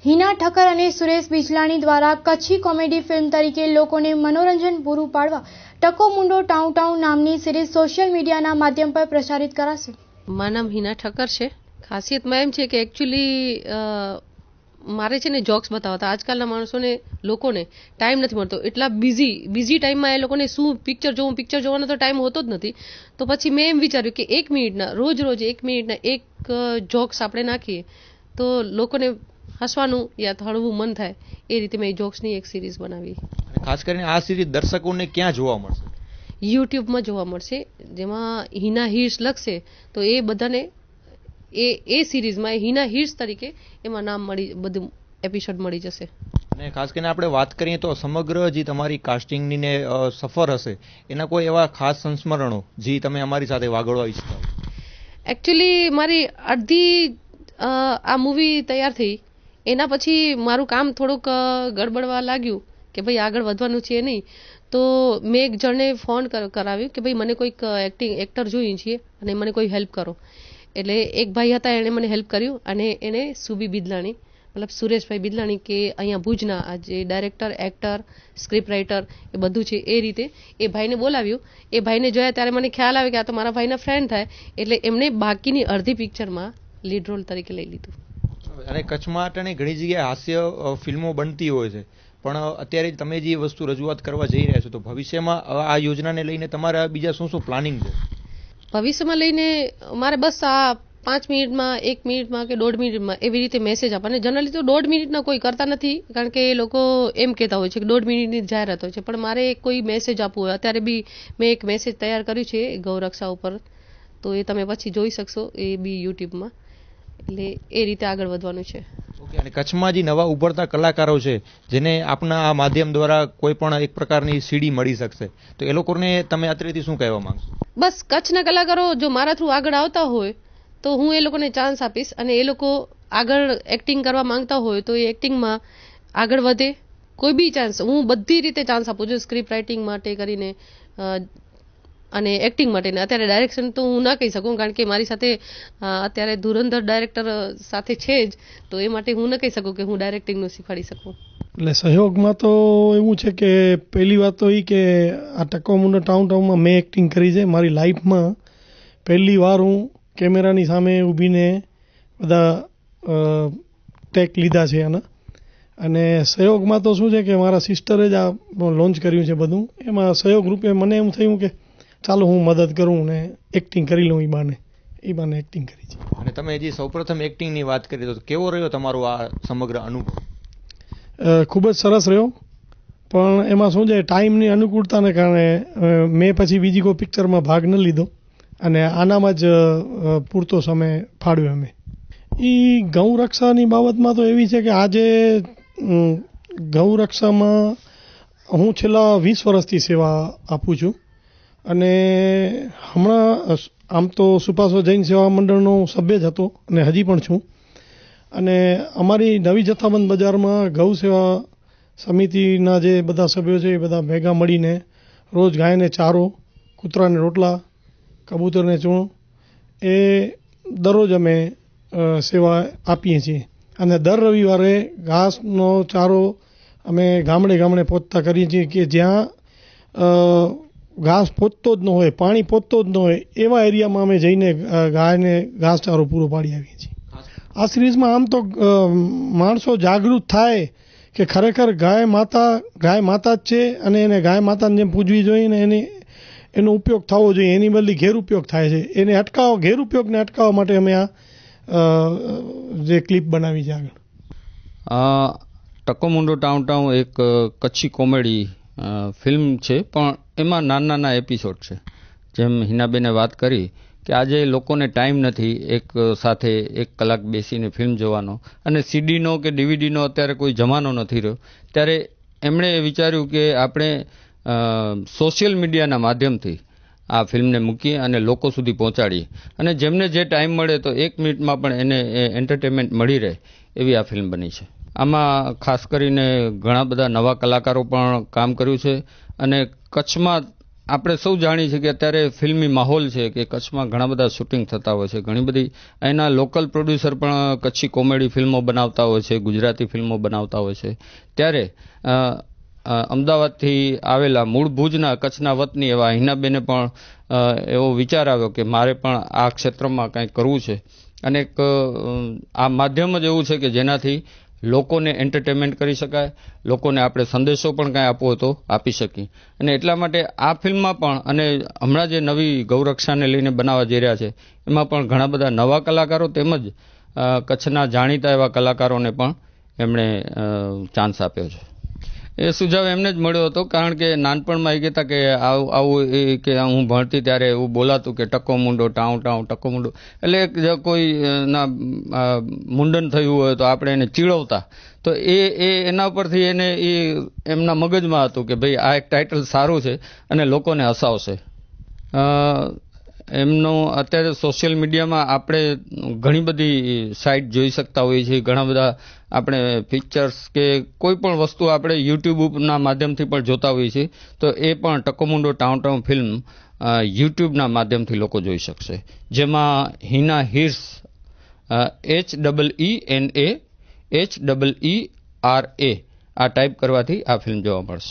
હિના ઠક્કર અને સુરેશ બિજલાણી દ્વારા Kutchi comedy film તરીકે લોકોને મનોરંજન પૂરું પાડવા ટકો મુંડો ટાઉન ટાઉન નામની સિરીઝ સોશિયલ મીડિયાના માધ્યમ પર પ્રસારિત કરાશે. મારું નામ હિના ઠક્કર છે. ખાસિયતમાં એમ છે કે એકચ્યુઅલી મારે છે ને જોક્સ બતાવતા આજકાલના માણસોને લોકોને ટાઈમ નથી મળતો. એટલા બિઝી ટાઈમમાં એ લોકોને શું પિક્ચર જોવાનો તો ટાઈમ હોતો જ નથી. તો પછી મેં એમ વિચાર્યું કે 1 મિનિટના રોજ 1 મિનિટના એક જોક્સ આપણે નાખીએ તો લોકોને હસવાનું યા હળવું મન થાય એ રીતે મેં જોક્સની એક સિરીઝ બનાવી. ખાસ કરીને આ સિરીઝ દર્શકોને ક્યાં જોવા મળશે? યુટ્યુબમાં જોવા મળશે. જેમાં હિના હિર્સ લખશે તો એ બધાને એ સિરીઝમાં હિના હિર્સ તરીકે એમાં નામ બધું એપિસોડ મળી જશે. અને ખાસ કરીને આપણે વાત કરીએ તો સમગ્ર જે તમારી કાસ્ટિંગની ને સફર હશે એના કોઈ એવા ખાસ સંસ્મરણો જે તમે અમારી સાથે વાગડવા ઈચ્છતા હો? એકચ્યુઅલી મારી અડધી આ મૂવી તૈયાર થઈ એના પછી મારું કામ થોડુંક ગડબડવા લાગ્યું કે ભાઈ આગળ વધવાનું છે નહીં. તો મેં એક જણને ફોન કરાવ્યું કે ભાઈ મને કોઈક એક્ટર જોઈએ છીએ અને મને કોઈ હેલ્પ કરો. એટલે એક ભાઈ હતા એણે મને હેલ્પ કર્યું અને એને સુબી બિદલાણી મતલબ સુરેશભાઈ બિદલાણી કે અહીંયા ભુજના આ જે ડાયરેક્ટર એક્ટર સ્ક્રિપ્ટ રાઇટર એ બધું છે એ રીતે એ ભાઈને બોલાવ્યું. એ ભાઈને જોયા ત્યારે મને ખ્યાલ આવ્યો કે આ તો મારા ભાઈના ફ્રેન્ડ થાય એટલે એમને બાકીની અડધી પિક્ચરમાં લીડ રોલ તરીકે લઈ લીધું. અને કચ્છમાં ઘણી જગ્યાએ હાસ્ય ફિલ્મો બનતી હોય છે પણ અત્યારે તમે જે વસ્તુ રજૂઆત કરવા જઈ રહ્યા છો તો ભવિષ્યમાં આ યોજનાને લઈને તમારા બીજા શું પ્લાનિંગ છે? ભવિષ્યમાં લઈને મારે બસ આ 5 મિનિટમાં 1 મિનિટમાં કે 1.5 મિનિટમાં એવી રીતે મેસેજ આપવાને. જનરલી તો 1.5 મિનિટના કોઈ કરતા નથી કારણ કે એ લોકો એમ કહેતા હોય છે કે 1.5 મિનિટની જાહેરાત હોય છે. પણ મારે કોઈ મેસેજ આપવું હોય અત્યારે બી મેં એક મેસેજ તૈયાર કર્યું છે ગૌરક્ષા ઉપર તો એ તમે પછી જોઈ શકશો એ બી યુટ્યુબમાં. એટલે એ રીતે આગળ વધવાનું છે. ઓકે. અને કચ્છમાં જે નવા ઉભરતા કલાકારો છે જેને આપના આ માધ્યમ દ્વારા કોઈ પણ એક પ્રકારની સીડી મળી શકશે તો એ લોકોને તમે અત્યારેથી શું કહેવા માંગશો? બસ કચ્છના કલાકારો જો મારા થ્રુ આગળ આવતા હોય તો હું એ લોકોને ચાન્સ આપીશ અને એ લોકો આગળ એક્ટિંગ કરવા માંગતા હોય તો એ એક્ટિંગમાં આગળ વધે. કોઈ બી ચાન્સ હું બધી રીતે ચાન્સ આપું છું સ્ક્રિપ્ટ રાઇટિંગ માટે કરીને અને એક્ટિંગ માટે. અત્યારે ડાયરેક્શન તો હું ના કહી શકું કારણ કે મારી સાથે અત્યારે ધુરંધર ડાયરેક્ટર સાથે છે જ તો એ માટે હું ન કહી શકું કે હું ડાયરેક્ટિંગનું શીખવાડી શકું. એટલે સહયોગમાં તો એવું છે કે પહેલી વાત તો એ કે આ ટકો મુંડો ટાઉન ટાઉનમાં મેં એક્ટિંગ કરી છે. મારી લાઈફમાં પહેલી વાર હું કેમેરાની સામે ઊભીને બધા ટેક લીધા છે આના. અને સહયોગમાં તો શું છે કે મારા સિસ્ટરે જ આ લોન્ચ કર્યું છે બધું. એમાં સહયોગ રૂપે મને એમ થયું કે ચાલો હું મદદ કરું ને એક્ટિંગ કરી લઉં. એ બાને એક્ટિંગ કરી છે. અને તમે જે સૌપ્રથમ એક્ટિંગની વાત કરી તો કેવો રહ્યો તમારો આ સમગ્ર અનુભવ? ખૂબ જ સરસ રહ્યો પણ એમાં શું છે ટાઈમની અનુકૂળતાને કારણે મેં પછી બીજી કોઈ પિક્ચરમાં ભાગ ન લીધો અને આનામાં જ પૂરતો સમય ફાળવ્યો અમે. એ ગૌરક્ષાની બાબતમાં તો એવી છે કે આજે ગૌરક્ષામાં હું છેલ્લા 20 વર્ષથી સેવા આપું છું અને હમણાં આમ તો સુપાસો જૈન સેવા મંડળનો સભ્ય જ હતો અને હજી પણ છું. અને અમારી નવી જથ્થાબંધ બજારમાં ગૌ સેવા સમિતિના જે બધા સભ્યો છે એ બધા ભેગા મળીને રોજ ગાયને ચારો, કૂતરાને રોટલા, કબૂતરને ચૂણ એ દરરોજ અમે સેવા આપીએ છીએ. અને દર રવિવારે ઘાસનો ચારો અમે ગામડે પહોંચતા કરીએ છીએ કે જ્યાં ઘાસ પહોંચતો જ ન હોય, પાણી પહોંચતો જ ન હોય એવા એરિયામાં અમે જઈને ગાયને ઘાસચારો પૂરો પાડી આવીએ છીએ. આ સિરીઝમાં આમ તો માણસો જાગૃત થાય કે ખરેખર ગાય માતા જ છે અને એને ગાય માતાને જેમ પૂજવી જોઈએ ને એનો ઉપયોગ થવો જોઈએ. એની બદલે ગેરઉપયોગ થાય છે એને ગેરઉપયોગને અટકાવવા માટે અમે આ જે ક્લિપ બનાવી છે આગળ. ટકો મુંડો ટાઉન ટાઉન એક કચ્છી કોમેડી ફિલ્મ છે પણ એમાં નાના એપિસોડ છે. જેમ હિનાબેને વાત કરી કે આજે લોકોને ટાઈમ નથી એક સાથે 1 કલાક બેસીને ફિલ્મ જોવાનો અને સીડીનો કે ડીવીડીનો અત્યારે કોઈ જમાનો નથી રહ્યો. ત્યારે એમણે વિચાર્યું કે આપણે સોશિયલ મીડિયાના માધ્યમથી આ ફિલ્મને મૂકીએ અને લોકો સુધી પહોંચાડીએ અને જેમને જે ટાઈમ મળે તો 1 મિનિટમાં પણ એને એન્ટરટેનમેન્ટ મળી રહે એવી આ ફિલ્મ બની છે. આમાં ખાસ કરીને ઘણા બધા નવા કલાકારો પણ કામ કર્યું છે અને કચ્છમાં આપણે સૌ જાણીએ છીએ કે અત્યારે ફિલ્મી માહોલ છે કે કચ્છમાં ઘણા બધા શૂટિંગ થતા હોય છે, ઘણી બધી અહીંના લોકલ પ્રોડ્યુસર પણ કચ્છી કોમેડી ફિલ્મો બનાવતા હોય છે, ગુજરાતી ફિલ્મો બનાવતા હોય છે. ત્યારે અમદાવાદથી આવેલા મૂળ ભુજના કચ્છના વતની એવા હિનાબેને પણ એવો વિચાર આવ્યો કે મારે પણ આ ક્ષેત્રમાં કંઈક કરવું છે, અને એક આ માધ્યમ જ એવું છે કે જેનાથી લોકોને એન્ટરટેનમેન્ટ કરી શકાય, લોકોને આપણે સંદેશો પણ કાંઈ આપવો તો આપી શકીએ. અને એટલા માટે આ ફિલ્મમાં પણ, અને હમણાં જે નવી ગૌરક્ષાને લઈને બનાવવા જઈ રહ્યા છે એમાં પણ ઘણા બધા નવા કલાકારો તેમજ કચ્છના જાણીતા એવા કલાકારોને પણ એમણે ચાન્સ આપ્યો છે. એ સુઝાવ એમને જ મળ્યો હતો, કારણ કે નાનપણમાં એ કહેતા કે આવું કે હું ભણતી ત્યારે એવું બોલાતું કે ટકો મુંડો ટાઉં ટાઉં ટકો મુંડો, એટલે કોઈ ના મુંડન થયું હોય તો આપણે એને ચીડવતા. તો એના પરથી એને એ એમના મગજમાં હતું કે ભાઈ આ એક ટાઇટલ સારું છે અને લોકોને હસાવશે. એમનું અત્યારે સોશિયલ મીડિયામાં આપણે ઘણી બધી સાઇટ જોઈ શકતા હોઈએ છીએ, ઘણા બધા આપણે પિક્ચર્સ કે કોઈ પણ વસ્તુ આપણે યુટ્યુબના માધ્યમથી પણ જોતા હોઈએ છીએ. તો એ પણ ટકોમુંડો ટાઉન ટાઉન ફિલ્મ યુટ્યુબના માધ્યમથી લોકો જોઈ શકશે, જેમાં હિના હિર્સ HEENA HEERA આ ટાઈપ કરવાથી આ ફિલ્મ જોવા મળશે.